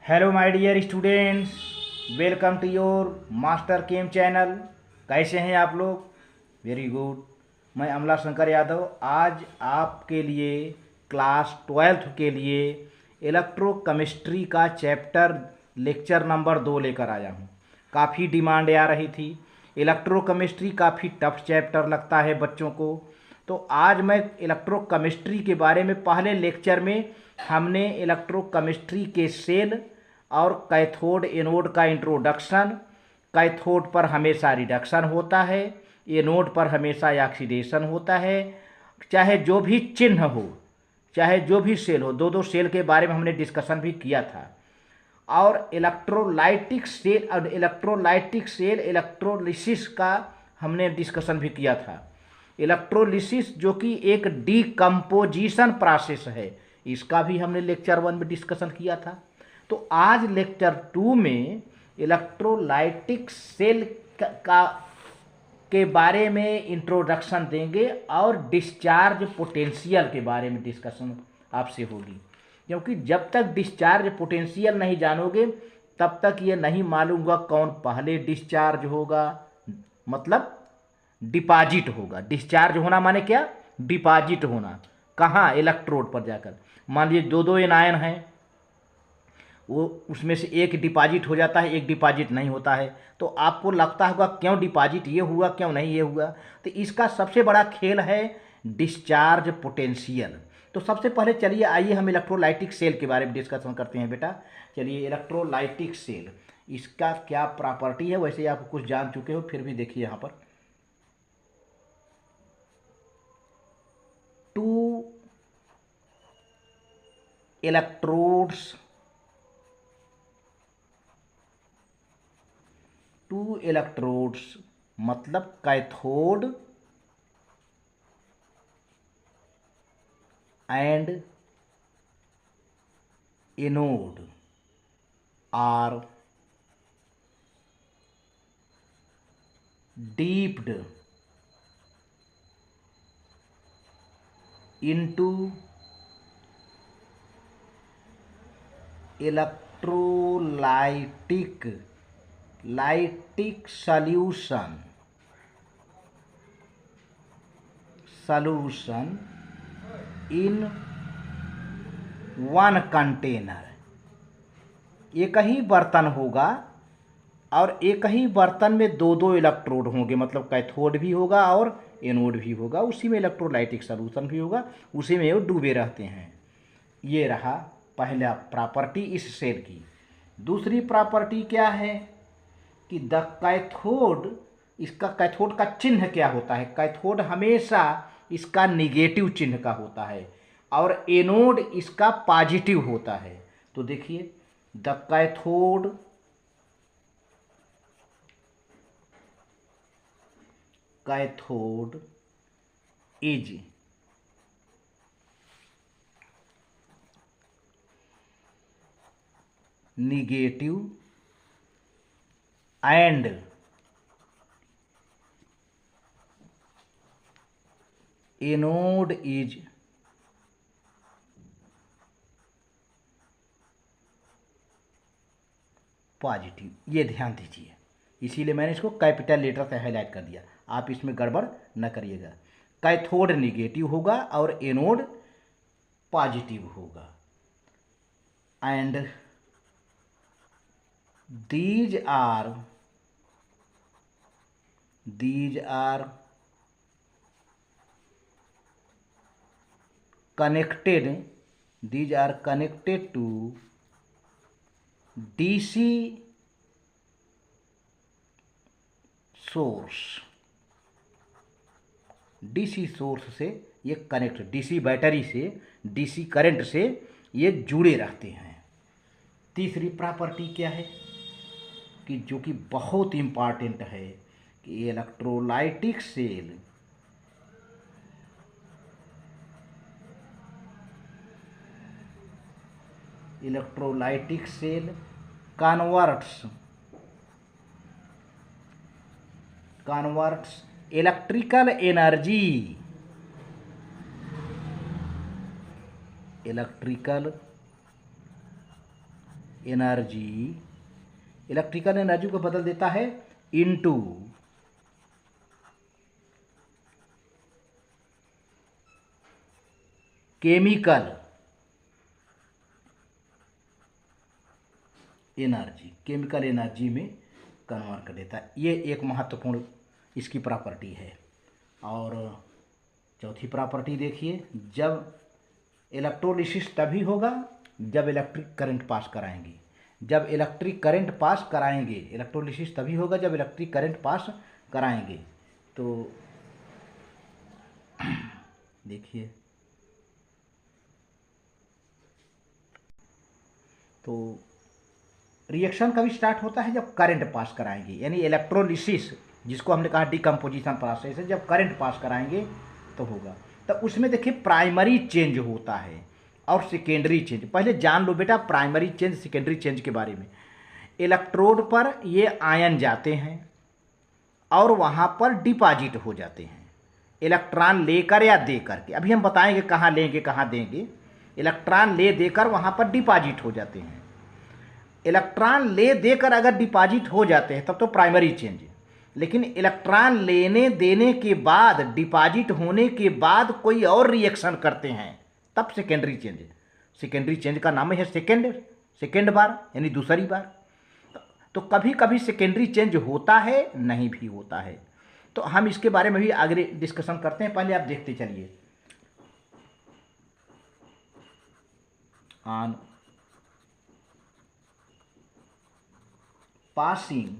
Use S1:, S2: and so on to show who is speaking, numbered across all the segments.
S1: Hello my dear students, welcome to your master chem channel. कैसे हैं आप लोग? वेरी गुड। मैं अमला शंकर यादव आज आपके लिए क्लास 12th के लिए इलेक्ट्रोकेमिस्ट्री का चैप्टर लेक्चर नंबर 2 लेकर आया हूँ। काफ़ी डिमांड आ रही थी। इलेक्ट्रोकेमिस्ट्री काफ़ी टफ चैप्टर लगता है बच्चों को, तो आज मैं इलेक्ट्रोकेमिस्ट्री के बारे में पहले लेक्चर में हमने इलेक्ट्रोकेमिस्ट्री के सेल और कैथोड एनोड का इंट्रोडक्शन। कैथोड पर हमेशा रिडक्शन होता है, एनोड पर हमेशा ऑक्सीडेशन होता है। चाहे जो भी चिन्ह हो, चाहे जो भी सेल हो, दो दो सेल के बारे में हमने डिस्कशन भी किया था। और इलेक्ट्रोलाइटिक सेल इलेक्ट्रोलिसिस का हमने डिस्कशन भी किया था। इलेक्ट्रोलिसिस जो कि एक डीकम्पोजिशन प्रोसेस है, इसका भी हमने लेक्चर 1 में डिस्कशन किया था। तो आज लेक्चर 2 में इलेक्ट्रोलाइटिक सेल का के बारे में इंट्रोडक्शन देंगे और डिस्चार्ज पोटेंशियल के बारे में डिस्कशन आपसे होगी। क्योंकि जब तक डिस्चार्ज पोटेंशियल नहीं जानोगे तब तक ये नहीं मालूम होगा कौन पहले डिस्चार्ज होगा, मतलब डिपॉजिट होगा। डिस्चार्ज होना माने क्या? डिपॉजिट होना। कहाँ? इलेक्ट्रोड पर जाकर। मान लीजिए दो दो एनायन हैं, वो उसमें से एक डिपॉजिट हो जाता है, एक डिपॉजिट नहीं होता है, तो आपको लगता होगा क्यों डिपॉजिट ये हुआ, क्यों नहीं ये हुआ। तो इसका सबसे बड़ा खेल है डिस्चार्ज पोटेंशियल। तो सबसे पहले चलिए आइए हम इलेक्ट्रोलाइटिक सेल के बारे में डिस्कशन करते हैं बेटा। चलिए, इलेक्ट्रोलाइटिक सेल, इसका क्या प्रॉपर्टी है, वैसे आप कुछ जान चुके हो, फिर भी देखिए यहाँ पर टू इलेक्ट्रोड्स टू इलेक्ट्रोड्स मतलब cathode and anode are dipped into electrolytic solution in one container। एक ही बर्तन होगा और एक ही बर्तन में दो दो इलेक्ट्रोड होंगे, मतलब कैथोड भी होगा और एनोड भी होगा, उसी में इलेक्ट्रोलाइटिक सॉल्यूशन भी होगा, उसी में वो डूबे रहते हैं। ये रहा पहला प्रॉपर्टी इस सेल की। दूसरी प्रॉपर्टी क्या है कि द कैथोड, इसका कैथोड का चिन्ह क्या होता है? कैथोड हमेशा इसका निगेटिव चिन्ह का होता है और एनोड इसका पॉजिटिव होता है। तो देखिए, the cathode is negative and anode is positive. ये ध्यान दीजिए, इसीलिए मैंने इसको कैपिटल लेटर से हाईलाइट कर दिया, आप इसमें गड़बड़ न करिएगा। कैथोड निगेटिव होगा और एनोड पॉजिटिव होगा। And these are connected to DC source. DC source से ये कनेक्ट, डीसी बैटरी से, डीसी करंट से ये जुड़े रहते हैं। तीसरी प्रॉपर्टी क्या है कि जो कि बहुत इम्पॉर्टेंट है कि electrolytic cell converts electrical energy, electrical energy को बदल देता है into chemical energy, chemical energy में कन्वर्ट कर देता है। ये एक महत्वपूर्ण इसकी प्रॉपर्टी है। और चौथी प्रॉपर्टी देखिए, जब इलेक्ट्रोलिसिस तभी होगा जब इलेक्ट्रिक करंट पास कराएंगे। जब इलेक्ट्रिक करंट पास कराएंगे, इलेक्ट्रोलिसिस तभी होगा जब इलेक्ट्रिक करंट पास कराएंगे। तो देखिए, तो रिएक्शन कभी स्टार्ट होता है जब करंट पास कराएंगे, यानी इलेक्ट्रोलिसिस जिसको हमने कहा डिकम्पोजिशन प्रोसेस है, जब करंट पास कराएंगे तो होगा। तो उसमें देखिए प्राइमरी चेंज होता है और सेकेंडरी चेंज। पहले जान लो बेटा प्राइमरी चेंज सेकेंडरी चेंज के बारे में। इलेक्ट्रोड पर ये आयन जाते हैं और वहाँ पर डिपॉजिट हो जाते हैं, इलेक्ट्रॉन लेकर या देकर के। अभी हम बताएंगे कहाँ लेंगे कहाँ देंगे। इलेक्ट्रॉन ले देकर वहाँ पर डिपॉजिट हो जाते हैं। इलेक्ट्रॉन ले देकर अगर डिपॉजिट हो जाते हैं तब तो प्राइमरी चेंज। लेकिन इलेक्ट्रॉन लेने देने के बाद, डिपॉजिट होने के बाद कोई और रिएक्शन करते हैं तब सेकेंडरी चेंज। सेकेंडरी चेंज का नाम है सेकेंड बार, यानी दूसरी बार। तो कभी कभी सेकेंडरी चेंज होता है, नहीं भी होता है। तो हम इसके बारे में भी आगे डिस्कशन करते हैं। पहले आप देखते चलिए। On passing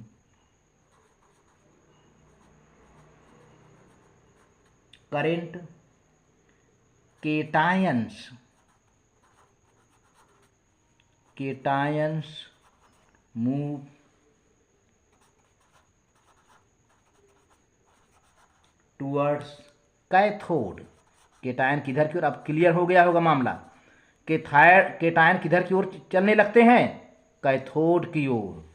S1: current, cations move towards cathode. Cation किधर की ओर, अब क्लियर हो गया होगा मामला। केटायन किधर की ओर चलने लगते हैं, कैथोड की ओर।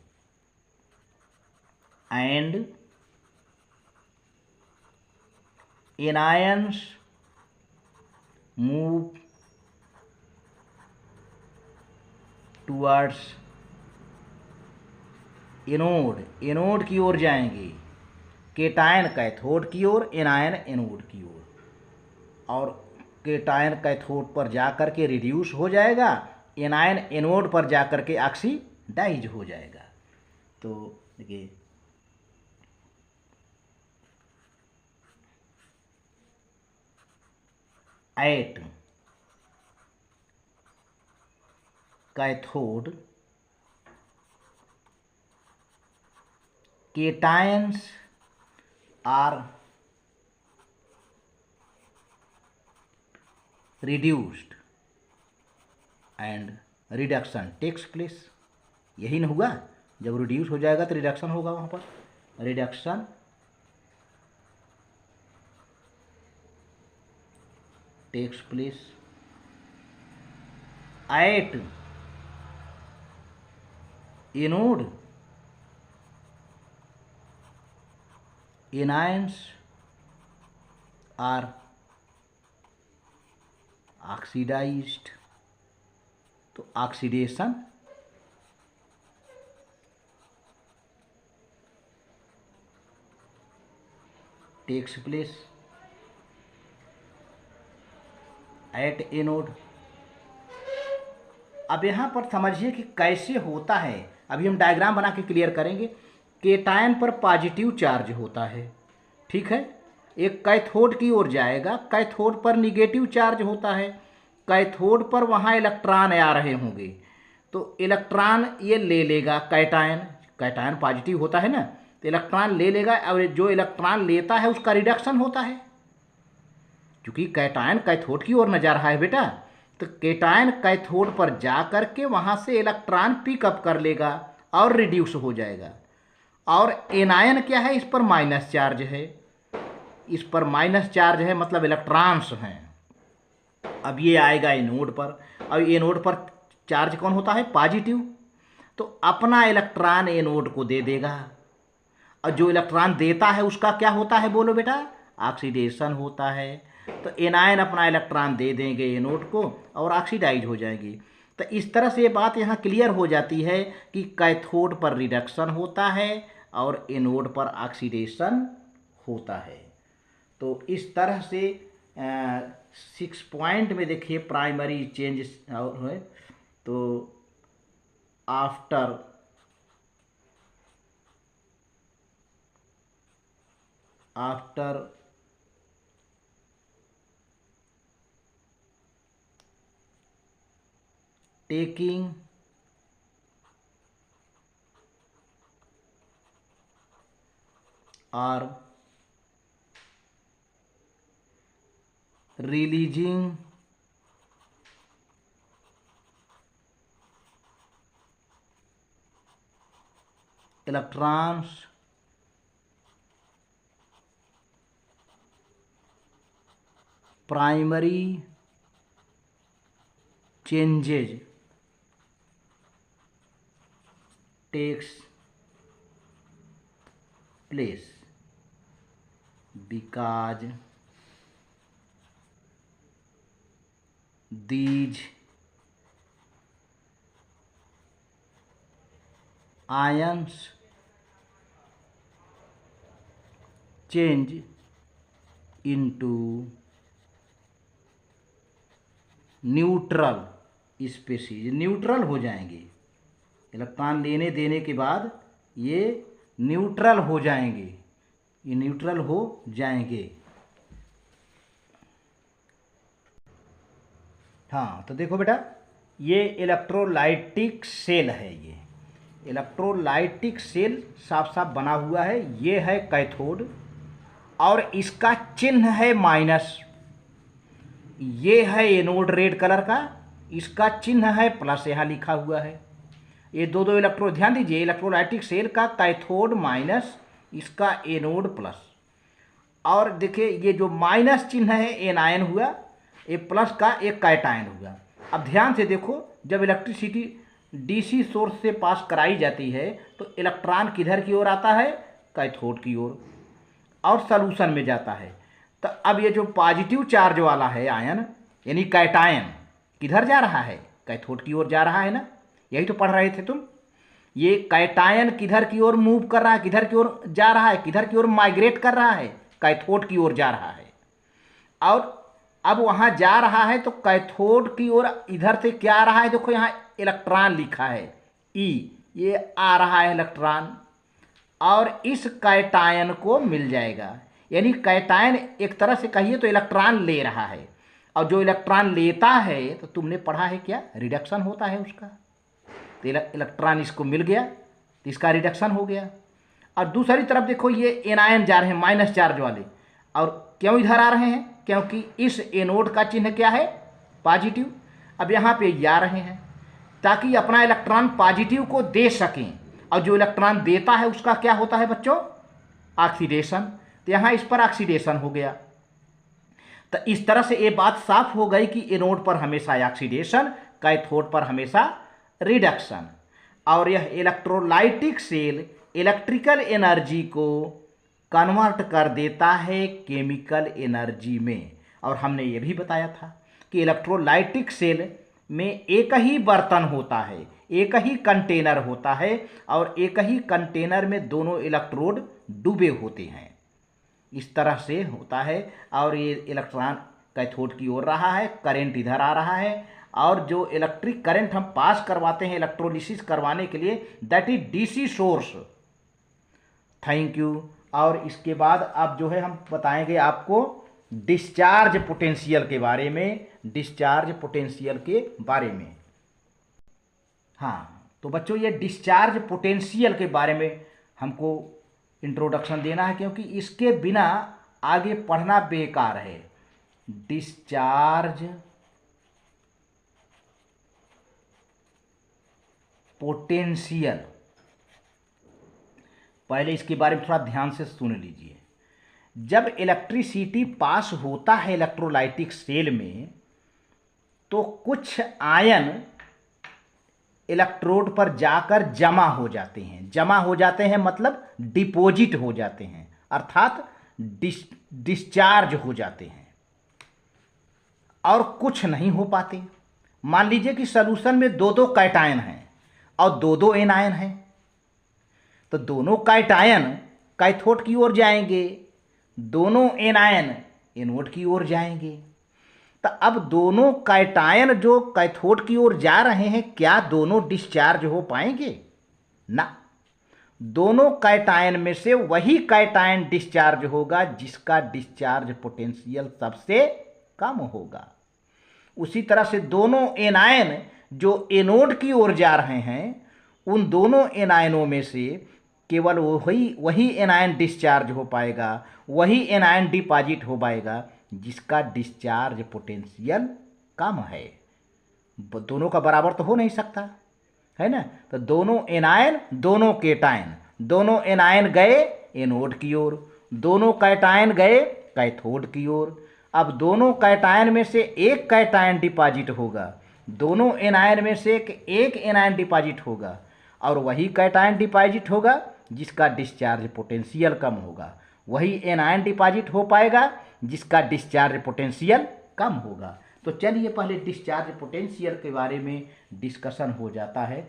S1: And anions move towards anode, anode की ओर जाएंगे। केटायन कैथोड की ओर, एनायन एनोड की ओर। और केटायन कैथोड पर जाकर के रिड्यूस हो जाएगा, एनायन एनोड पर जाकर के ऑक्सीडाइज हो जाएगा। तो देखिए, at cathode cations are reduced and reduction takes place। यही ना हुआ, जब रिड्यूस हो जाएगा तो रिडक्शन होगा, वहाँ पर reduction takes place at anode। anions are oxidized। तो oxidation takes place at anode. अब यहाँ पर समझिए कि कैसे होता है। अभी हम डायग्राम बना के क्लियर करेंगे। केटायन पर पॉजिटिव चार्ज होता है, ठीक है, एक कैथोड की ओर जाएगा, कैथोड पर निगेटिव चार्ज होता है। कैथोड पर वहाँ इलेक्ट्रॉन आ रहे होंगे, तो इलेक्ट्रॉन ये ले लेगा। कैटायन पॉजिटिव होता है ना, तो इलेक्ट्रॉन ले लेगा, और जो इलेक्ट्रॉन लेता है उसका रिडक्शन होता है। क्योंकि कैटायन कैथोड की ओर न जा रहा है बेटा, तो केटायन कैथोड पर जा करके वहाँ से इलेक्ट्रॉन पिकअप कर लेगा और रिड्यूस हो जाएगा। और एनायन क्या है, इस पर माइनस चार्ज है, इस पर माइनस चार्ज है, मतलब इलेक्ट्रॉन्स हैं। अब ये आएगा एनोड पर, और एनोड पर चार्ज कौन होता है, पॉजिटिव, तो अपना इलेक्ट्रॉन एनोड को दे देगा। और जो इलेक्ट्रॉन देता है उसका क्या होता है, बोलो बेटा, ऑक्सीडेशन होता है। तो एनायन अपना इलेक्ट्रॉन दे देंगे एनोड को और ऑक्सीडाइज हो जाएंगे। तो इस तरह से ये बात यहाँ क्लियर हो जाती है कि कैथोड पर रिडक्शन होता है और एनोड पर ऑक्सीडेशन होता है। तो इस तरह से 6 पॉइंट में देखिए प्राइमरी चेंज है। तो after taking or releasing electrons primary changes takes place because these ions change into neutral species, neutral हो जाएंगे। इलेक्ट्रॉन लेने देने के बाद ये न्यूट्रल हो जाएंगे, ये न्यूट्रल हो जाएंगे। हाँ, तो देखो बेटा, ये इलेक्ट्रोलाइटिक सेल है। ये इलेक्ट्रोलाइटिक सेल साफ साफ बना हुआ है। ये है कैथोड और इसका चिन्ह है माइनस। ये है एनोड रेड कलर का, इसका चिन्ह है प्लस, यहाँ लिखा हुआ है। ये दो दो इलेक्ट्रो, ध्यान दीजिए, इलेक्ट्रोलाइटिक सेल का कैथोड माइनस, इसका एनोड प्लस। और देखिए ये जो माइनस चिन्ह है एनायन हुआ, ये प्लस का एक कैटायन हुआ। अब ध्यान से देखो, जब इलेक्ट्रिसिटी डीसी सोर्स से पास कराई जाती है तो इलेक्ट्रॉन किधर की ओर आता है? कैथोड की ओर, और सॉल्यूशन में जाता है। तो अब ये जो पॉजिटिव चार्ज वाला है आयन यानी कैटायन, किधर जा रहा है? कैथोड की ओर जा रहा है ना, यही तो पढ़ रहे थे तुम। ये कैटायन किधर की ओर मूव कर रहा है, किधर की ओर जा रहा है, किधर की ओर माइग्रेट कर रहा है? कैथोड की ओर जा रहा है। और अब वहाँ जा रहा है तो कैथोड की ओर इधर से क्या आ रहा है? देखो यहाँ इलेक्ट्रॉन लिखा है ई, ये आ रहा है इलेक्ट्रॉन, और इस कैटायन को मिल जाएगा। यानी कैटायन एक तरह से कहिए तो इलेक्ट्रॉन ले रहा है, और जो इलेक्ट्रॉन लेता है तो तुमने पढ़ा है क्या? रिडक्शन होता है उसका। तो इलेक्ट्रॉन इसको मिल गया तो इसका रिडक्शन हो गया। और दूसरी तरफ देखो, ये एनायन जा रहे हैं माइनस चार्ज वाले, और क्यों इधर आ रहे हैं? क्योंकि इस एनोड का चिन्ह क्या है? पॉजिटिव। अब यहाँ पे ये आ रहे हैं ताकि अपना इलेक्ट्रॉन पॉजिटिव को दे सकें, और जो इलेक्ट्रॉन देता है उसका क्या होता है बच्चों? ऑक्सीडेशन। तो यहाँ इस पर ऑक्सीडेशन हो गया। तो इस तरह से ये बात साफ हो गई कि एनोड पर हमेशा ऑक्सीडेशन, कैथोड पर हमेशा रिडक्शन। और यह इलेक्ट्रोलाइटिक सेल इलेक्ट्रिकल एनर्जी को कन्वर्ट कर देता है केमिकल एनर्जी में। और हमने ये भी बताया था कि इलेक्ट्रोलाइटिक सेल में एक ही बर्तन होता है, एक ही कंटेनर होता है, और एक ही कंटेनर में दोनों इलेक्ट्रोड डूबे होते हैं। इस तरह से होता है। और ये इलेक्ट्रॉन कैथोड की ओर रहा है, करंट इधर आ रहा है, और जो इलेक्ट्रिक करंट हम पास करवाते हैं इलेक्ट्रोलिसिस करवाने के लिए, that is DC source. Thank you. और इसके बाद अब जो है हम बताएंगे आपको डिस्चार्ज पोटेंशियल के बारे में, डिस्चार्ज पोटेंशियल के बारे में। हाँ, तो बच्चों ये डिस्चार्ज पोटेंशियल के बारे में हमको इंट्रोडक्शन देना है, क्योंकि इसके बिना आगे पढ़ना बेकार है। डिस्चार्ज पोटेंशियल, पहले इसके बारे में थोड़ा ध्यान से सुन लीजिए। जब इलेक्ट्रिसिटी पास होता है इलेक्ट्रोलाइटिक सेल में, तो कुछ आयन इलेक्ट्रोड पर जाकर जमा हो जाते हैं। जमा हो जाते हैं मतलब डिपॉजिट हो जाते हैं, अर्थात डिस्चार्ज हो जाते हैं, और कुछ नहीं हो पाते। मान लीजिए कि सॉल्यूशन में दो दो कैटायन हैं और दो दो एनायन हैं, तो दोनों कैटायन कैथोड की ओर जाएंगे, दोनों एनायन एनोड की ओर जाएंगे। तो अब दोनों कैटायन जो कैथोड की ओर जा रहे हैं, क्या दोनों डिस्चार्ज हो पाएंगे? ना, दोनों कैटायन में से वही कैटायन डिस्चार्ज होगा जिसका डिस्चार्ज पोटेंशियल सबसे कम होगा। उसी तरह से दोनों एनायन जो एनोड की ओर जा रहे हैं, उन दोनों एनायनों में से केवल वही एनायन डिस्चार्ज हो पाएगा, वही एनायन डिपॉजिट हो पाएगा जिसका डिस्चार्ज पोटेंशियल कम है। दोनों का बराबर तो हो नहीं सकता, है ना। तो दोनों एनायन दोनों केटायन, दोनों एनायन गए एनोड की ओर, दोनों कैटायन गए कैथोड की ओर। अब दोनों कैटायन में से एक कैटायन डिपॉजिट होगा, दोनों एनायन में से एक एनायन डिपॉजिट होगा, और वही कैटायन डिपॉजिट होगा जिसका डिस्चार्ज पोटेंशियल कम होगा, वही एनायन डिपॉजिट हो पाएगा जिसका डिस्चार्ज पोटेंशियल कम होगा। तो चलिए पहले डिस्चार्ज पोटेंशियल के बारे में डिस्कशन हो जाता है।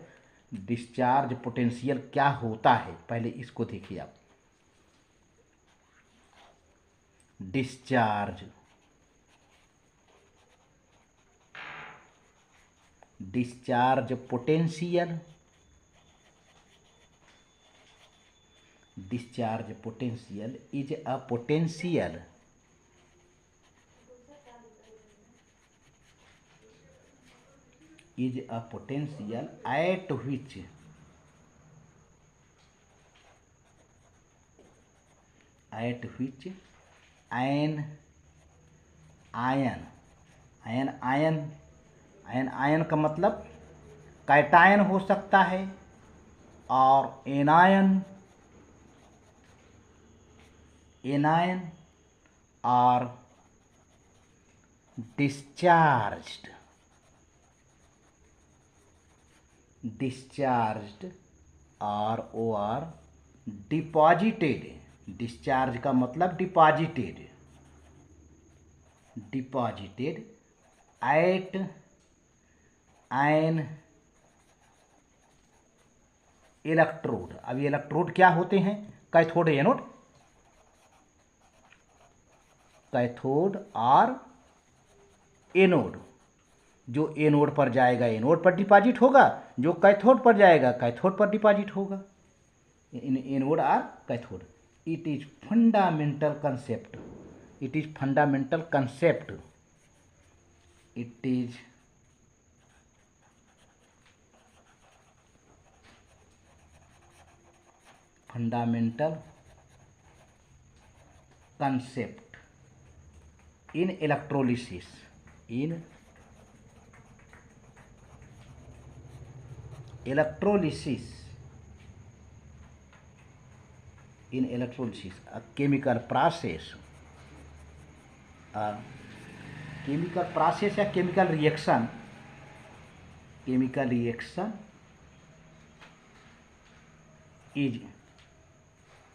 S1: डिस्चार्ज पोटेंशियल क्या होता है, पहले इसको देखिए आप। Discharge potential, discharge potential is a potential at which an ion का मतलब कैटायन हो सकता है और एनायन आर डिस्चार्ज्ड और डिपॉजिटेड। डिस्चार्ज का मतलब डिपॉजिटेड एट एन इलेक्ट्रोड। अब ये इलेक्ट्रोड क्या होते हैं? कैथोड एनोड, कैथोड और एनोड। जो एनोड पर जाएगा एनोड पर डिपॉजिट होगा, जो कैथोड पर जाएगा कैथोड पर डिपॉजिट होगा। एनोड और cathode. It is fundamental concept, it is fundamental concept, it is fundamental concept in electrolysis, in electrolysis, a chemical process, या chemical reaction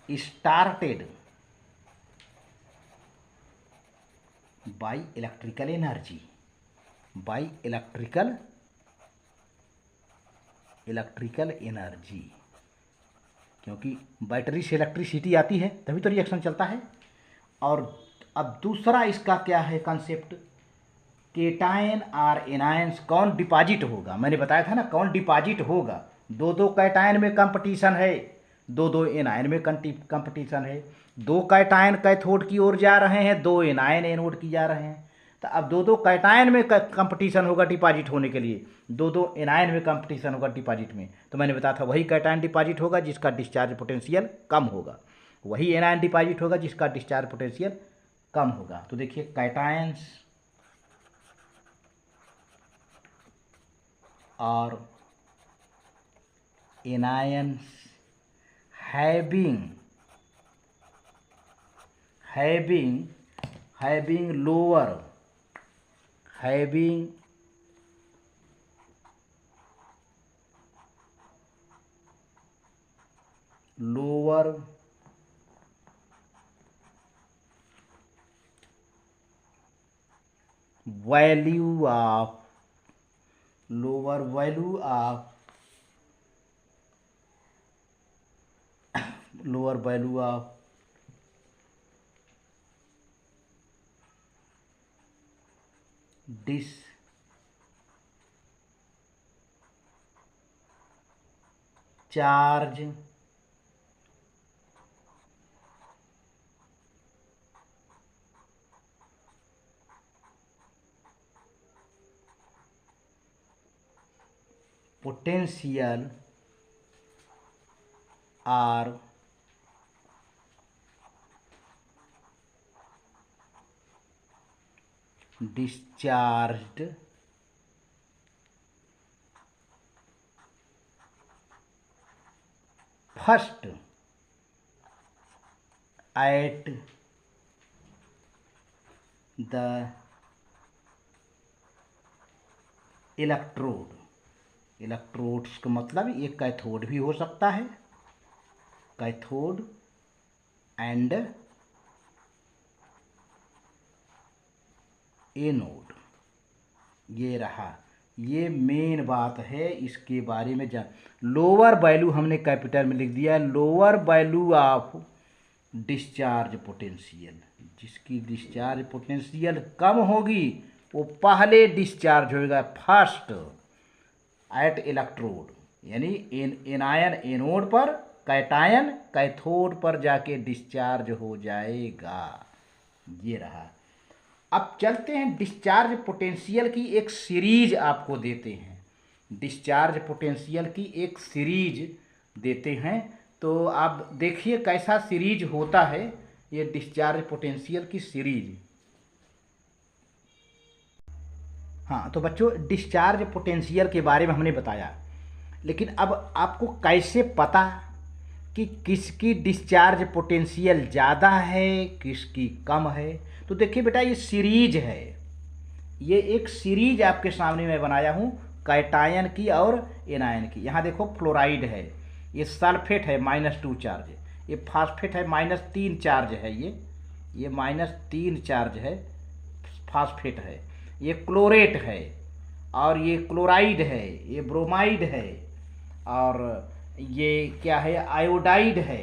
S1: is started by electrical energy, क्योंकि battery से electricity आती है तभी तो reaction चलता है। और अब दूसरा इसका क्या है कंसेप्ट? केटायन और एनायंस कौन डिपॉजिट होगा? मैंने बताया था ना कौन डिपॉजिट होगा। दो दो कैटायन में कंपटीशन है, दो दो एनायन में कंपटीशन है। दो कैटायन कैथोड की ओर जा रहे हैं, दो एनायन एनोड की जा रहे हैं। तो अब दो दो कैटायन में कंपटीशन होगा डिपॉजिट होने के लिए, दो दो एनायन में कंपटीशन होगा डिपॉजिट में। तो मैंने बताया था वही कैटायन डिपॉजिट होगा जिसका डिस्चार्ज पोटेंशियल कम होगा, वही एनायन डिपॉजिट होगा जिसका डिस्चार्ज पोटेंशियल कम होगा। तो देखिए कैटायंस और anions having lower value of lower value of discharge potential are discharged first at the electrode. Electrodes का मतलब ये कैथोड भी हो सकता है, कैथोड एंड एनोड। ये रहा, ये मेन बात है, इसके बारे में जान। लोअर वैल्यू हमने कैपिटल में लिख दिया, lower value of discharge potential. जिसकी डिस्चार्ज पोटेंशियल कम होगी वो पहले डिस्चार्ज होगा फर्स्ट एट इलेक्ट्रोड, यानी एनायन एनोड पर, कैटायन कैथोड पर जाके डिस्चार्ज हो जाएगा। ये रहा। अब चलते हैं डिस्चार्ज पोटेंशियल की एक सीरीज आपको देते हैं, डिस्चार्ज पोटेंशियल की एक सीरीज देते हैं। तो आप देखिए कैसा सीरीज होता है ये डिस्चार्ज पोटेंशियल की सीरीज। हाँ, तो बच्चों डिस्चार्ज पोटेंशियल के बारे में हमने बताया, लेकिन अब आपको कैसे पता कि किसकी डिस्चार्ज पोटेंशियल ज़्यादा है किसकी कम है। तो देखिए बेटा, ये सीरीज है, ये एक सीरीज आपके सामने मैं बनाया हूँ कैटायन की और एनायन की। यहाँ देखो फ्लोराइड है, ये सल्फेट है -2 चार्ज, ये फास्फेट है -3 चार्ज है, ये -3 चार्ज है, फास्फेट है, ये क्लोरेट है, और ये क्लोराइड है, ये ब्रोमाइड है, और ये क्या है आयोडाइड है,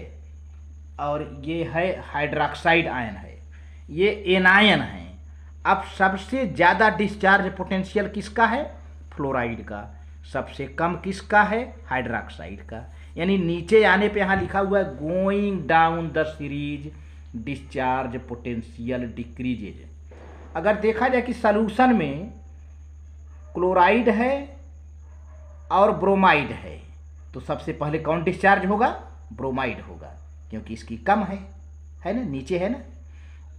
S1: और ये है हाइड्रोक्साइड आयन है, ये एनायन है। अब सबसे ज़्यादा डिस्चार्ज पोटेंशियल किसका है? फ्लोराइड का। सबसे कम किसका है? हाइड्रोक्साइड का। यानी नीचे आने पे यहाँ लिखा हुआ है going down the series discharge potential decreases. अगर देखा जाए कि सॉल्यूशन में क्लोराइड है और ब्रोमाइड है तो सबसे पहले कौन डिस्चार्ज होगा? ब्रोमाइड होगा, क्योंकि इसकी कम है ना, नीचे है ना।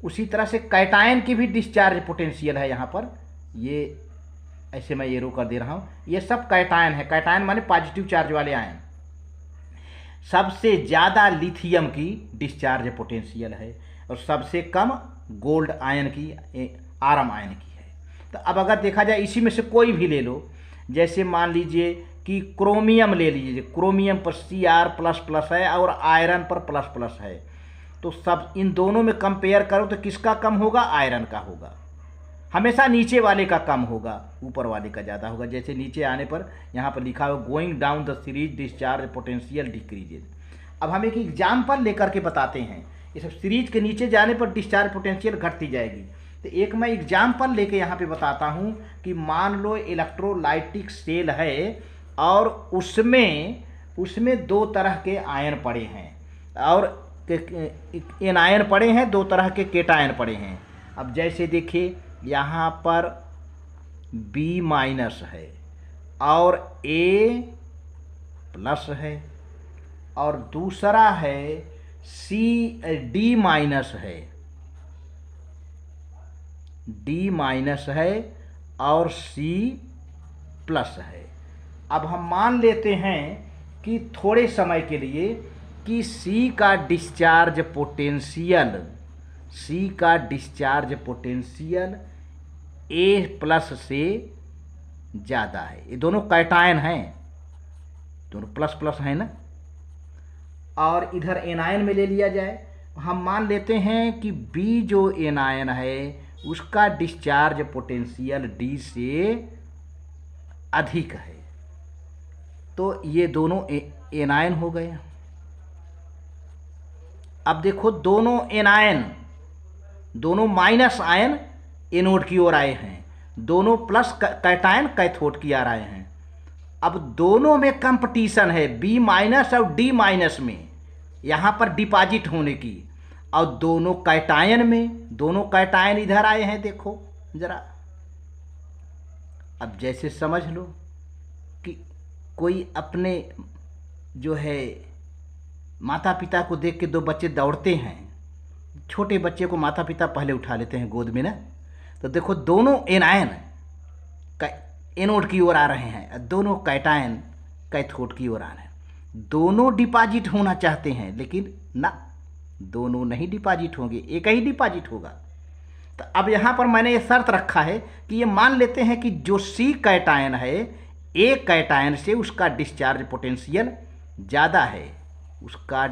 S1: उसी तरह से कैटायन की भी डिस्चार्ज पोटेंशियल है यहाँ पर, ये ऐसे मैं एरो कर दे रहा हूँ, ये सब कैटायन है। कैटायन माने पॉजिटिव चार्ज वाले आयन। सबसे ज़्यादा लिथियम की डिस्चार्ज पोटेंशियल है और सबसे कम गोल्ड आयन की, आरम आयन की है। तो अब अगर देखा जाए इसी में से कोई भी ले लो, जैसे मान लीजिए कि क्रोमियम ले लीजिए, क्रोमियम पर Cr++ है और आयरन पर ++ है, तो सब इन दोनों में कंपेयर करो तो किसका कम होगा? आयरन का होगा। हमेशा नीचे वाले का कम होगा, ऊपर वाले का ज़्यादा होगा। जैसे नीचे आने पर यहाँ पर लिखा हुआ going down the series discharge potential decreases. अब हम एक एग्जाम्पल लेकर के बताते हैं, ये सब सीरीज के नीचे जाने पर डिस्चार्ज पोटेंशियल घटती जाएगी। तो एक मैं एग्जाम्पल लेके यहाँ पे बताता हूँ कि मान लो इलेक्ट्रोलाइटिक सेल है और उसमें 2 तरह के आयन पड़े हैं और एनायन पड़े हैं, 2 तरह के केटायन पड़े हैं। अब जैसे देखिए यहाँ पर B- है और A+ है, और दूसरा है D- है, D- है और C+ है। अब हम मान लेते हैं कि थोड़े समय के लिए कि C का डिस्चार्ज पोटेंशियल A+ से ज़्यादा है। ये दोनों कैटायन हैं, दोनों ++ हैं ना। और इधर एनायन में ले लिया जाए, हम मान लेते हैं कि B जो एनायन है उसका डिस्चार्ज पोटेंशियल D से अधिक है। तो ये दोनों एनायन हो गए। अब देखो दोनों एनायन, दोनों माइनस आयन एनोड की ओर आए हैं, दोनों प्लस कैटायन कैथोड की ओर आए हैं। अब दोनों में कंपटीशन है बी माइनस और डी माइनस में, यहाँ पर डिपॉजिट होने की, और दोनों कैटायन में, दोनों कैटायन इधर आए हैं। देखो जरा, अब जैसे समझ लो कि कोई अपने जो है माता पिता को देख के दो बच्चे दौड़ते हैं, छोटे बच्चे को माता पिता पहले उठा लेते हैं गोद में ना, तो देखो दोनों एनायन एनोड की ओर आ रहे हैं, दोनों कैटायन कैथोड की ओर आ रहे हैं। दोनों डिपॉजिट होना चाहते हैं, लेकिन ना, दोनों नहीं डिपॉजिट होंगे, एक ही डिपॉजिट होगा। तो अब यहाँ पर मैंने ये शर्त रखा है कि ये मान लेते हैं कि जो सी कैटायन है, ए कैटायन से उसका डिस्चार्ज पोटेंशियल ज़्यादा है, उसका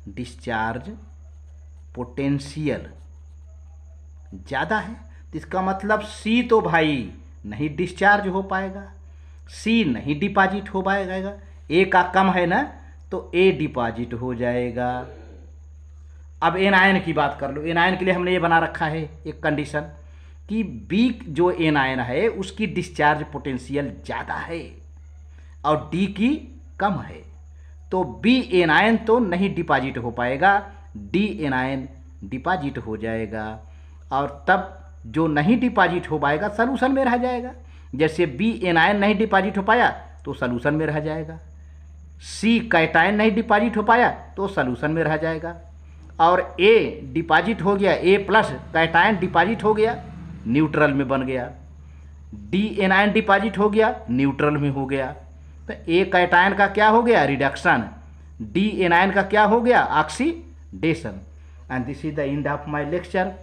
S1: डिस्चार्ज पोटेंशियल ज़्यादा है। तो इसका मतलब सी तो भाई नहीं डिस्चार्ज हो पाएगा, सी नहीं डिपॉजिट हो पाएगा, ए का कम है ना, तो ए डिपॉजिट हो जाएगा। अब एनायन की बात कर लो। एनायन के लिए हमने ये बना रखा है एक कंडीशन कि बी जो एनायन है उसकी डिस्चार्ज पोटेंशियल ज़्यादा है और डी की कम है, तो बी एनायन तो नहीं डिपॉजिट हो पाएगा, डी एनायन डिपॉजिट हो जाएगा, और तब जो नहीं डिपॉजिट हो पाएगा सलूशन में रह जाएगा। जैसे बी एनायन नहीं डिपॉजिट हो पाया तो सलूशन में रह जाएगा, सी कैटायन नहीं डिपॉजिट हो पाया तो सलूशन में रह जाएगा, और ए डिपॉजिट हो गया, ए प्लस कैटायन डिपॉजिट हो गया, न्यूट्रल में बन गया, डी एनायन डिपॉजिट हो गया, न्यूट्रल में हो गया। तो ए कैटायन का क्या हो गया, रिडक्शन, डी एनायन का क्या हो गया, oxidation. And this is the end of my lecture.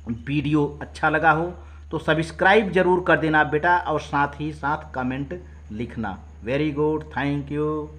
S1: Video अच्छा लगा हो तो सब्सक्राइब जरूर कर देना बेटा, और साथ ही साथ कमेंट लिखना। Very good, thank you.